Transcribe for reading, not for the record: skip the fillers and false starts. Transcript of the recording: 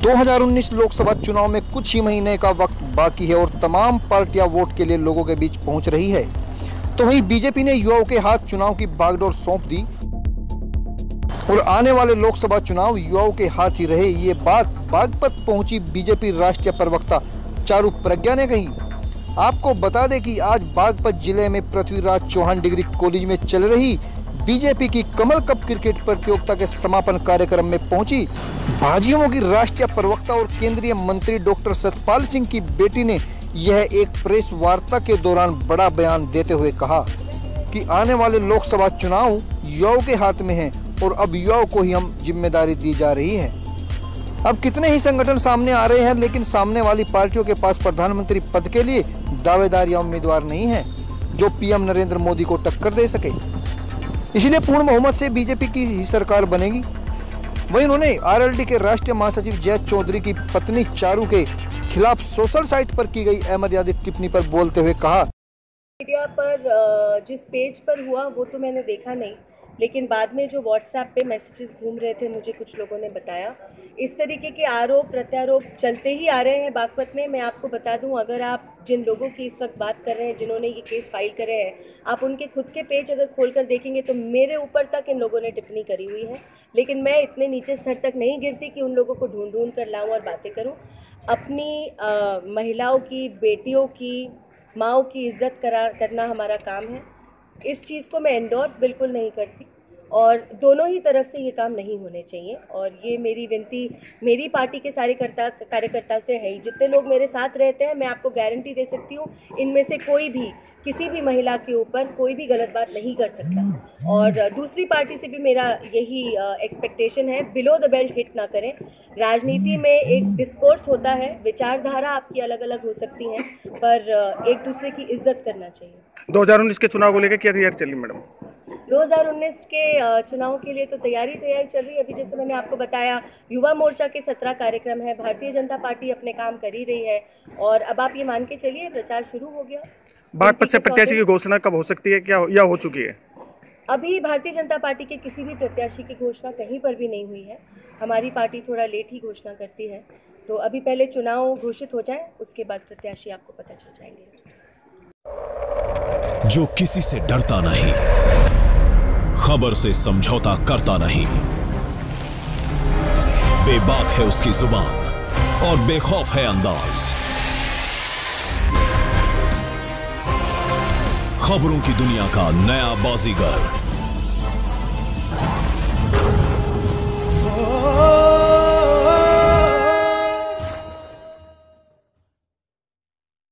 2019 लोकसभा चुनाव में कुछ ही महीने का वक्त बाकी है और तमाम पार्टियां वोट के लिए लोगों के बीच पहुंच रही है। तो वहीं बीजेपी ने युवाओं के हाथ चुनाव की बागडोर सौंप दी और आने वाले लोकसभा चुनाव युवाओं के हाथ ही रहे, ये बात बागपत पहुंची बीजेपी राष्ट्रीय प्रवक्ता चारू प्रज्ञा ने कही। आपको बता दें कि आज बागपत जिले में पृथ्वीराज चौहान डिग्री कॉलेज में चल रही बीजेपी की कमल कप क्रिकेट प्रतियोगिता के समापन कार्यक्रम में पहुंची भाजपा की राष्ट्रीय प्रवक्ता और केंद्रीय मंत्री डॉक्टर सतपाल सिंह की बेटी ने यह एक प्रेस वार्ता के दौरान बड़ा बयान देते हुए कहा कि आने वाले लोकसभा चुनाव युवाओं के हाथ में हैं और अब युवाओं को ही हम जिम्मेदारी दी जा रही है। अब कितने ही संगठन सामने आ रहे हैं, लेकिन सामने वाली पार्टियों के पास प्रधानमंत्री पद के लिए दावेदार या उम्मीदवार नहीं है जो पीएम नरेंद्र मोदी को टक्कर दे सके। इसलिए पूर्ण बहुमत से बीजेपी की ही सरकार बनेगी। वहीं उन्होंने आरएलडी के राष्ट्रीय महासचिव जय चौधरी की पत्नी चारू के खिलाफ सोशल साइट पर की गई अमर्यादित टिप्पणी पर बोलते हुए कहा, मीडिया पर जिस पेज पर हुआ वो तो मैंने देखा नहीं, लेकिन बाद में जो व्हाट्सएप पे मैसेजेस घूम रहे थे मुझे कुछ लोगों ने बताया। इस तरीके के आरोप प्रत्यारोप चलते ही आ रहे हैं बागपत में। मैं आपको बता दूं, अगर आप जिन लोगों की इस वक्त बात कर रहे हैं, जिन्होंने ये केस फाइल करे हैं, आप उनके खुद के पेज अगर खोलकर देखेंगे तो मेरे ऊपर तक इन लोगों ने टिप्पणी करी हुई है। लेकिन मैं इतने नीचे स्तर तक नहीं गिरती कि उन लोगों को ढूंढ ढूंढ कर लाऊं और बातें करूं। अपनी महिलाओं की, बेटियों की, माँओं की इज्जत करना हमारा काम है। इस चीज़ को मैं एंडोर्स बिल्कुल नहीं करती और दोनों ही तरफ से ये काम नहीं होने चाहिए। और ये मेरी विनती मेरी पार्टी के सारे कार्यकर्ताओं से है। जितने लोग मेरे साथ रहते हैं, मैं आपको गारंटी दे सकती हूँ, इनमें से कोई भी किसी भी महिला के ऊपर कोई भी गलत बात नहीं कर सकता। और दूसरी पार्टी से भी मेरा यही एक्सपेक्टेशन है, बिलो द बेल्ट हिट ना करें। राजनीति में एक डिस्कोर्स होता है, विचारधारा आपकी अलग अलग हो सकती है, पर एक दूसरे की इज्जत करना चाहिए। 2019 के चुनाव को लेकर क्या तैयारी चल रही मैडम? 2019 के चुनाव के लिए तो तैयारी चल रही है। अभी जैसे मैंने आपको बताया, युवा मोर्चा के 17 कार्यक्रम है। भारतीय जनता पार्टी अपने काम कर ही रही है और अब आप ये मान के चलिए प्रचार शुरू हो गया। बागपत से प्रत्याशी की घोषणा कब हो सकती है, क्या या हो चुकी है? अभी भारतीय जनता पार्टी के किसी भी प्रत्याशी की घोषणा कहीं पर भी नहीं हुई है। हमारी पार्टी थोड़ा लेट ही घोषणा करती है, तो अभी पहले चुनाव घोषित हो जाए, उसके बाद प्रत्याशी आपको पता चल जाएंगे। जो किसी से डरता नहीं, खबर से समझौता करता नहीं, बेबाक है उसकी जुबान और बेखौफ है अंदाज। खबरों की दुनिया का नया बाजीगर